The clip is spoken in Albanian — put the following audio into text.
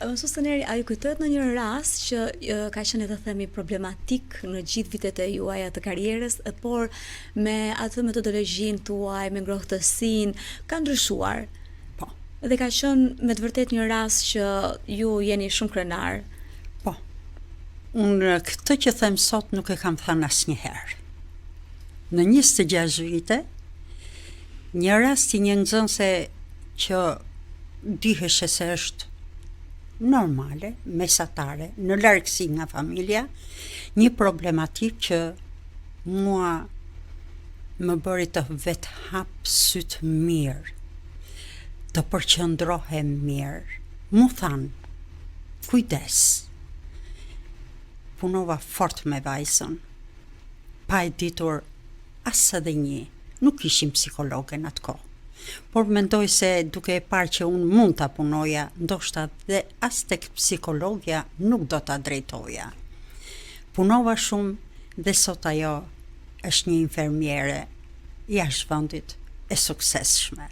Mësues Neri, a ju kujtohet në një rast që ka qenë të themi problematik në gjithë vitet e juaja të karrierës, por me atë metodologjinë tuaj, me ngrohtësinë, ka ndryshuar? Po. Dhe ka qenë me të vërtet një rast që ju jeni shumë krenar? Po. Unë këtë që them sot nuk e kam thënë asnjëherë. Në 26 vite, një rast i një nxënëse që diheshe se është normale, mesatare, në largësi nga familja, një problematik që mua më bëri të vetë hap sytë mirë, të përqëndrohem mirë. Mu thanë, kujdes, punova fort me vajzën, pa e ditur asë edhe një, nuk ishim psikologe në atë kohë. Por mendoj se duke e parë që unë mund të punoja, ndoshta dhe as tek psikologja nuk do të drejtoja. Punova shumë dhe sot ajo është një infermiere jashtë vendit e suksesshme.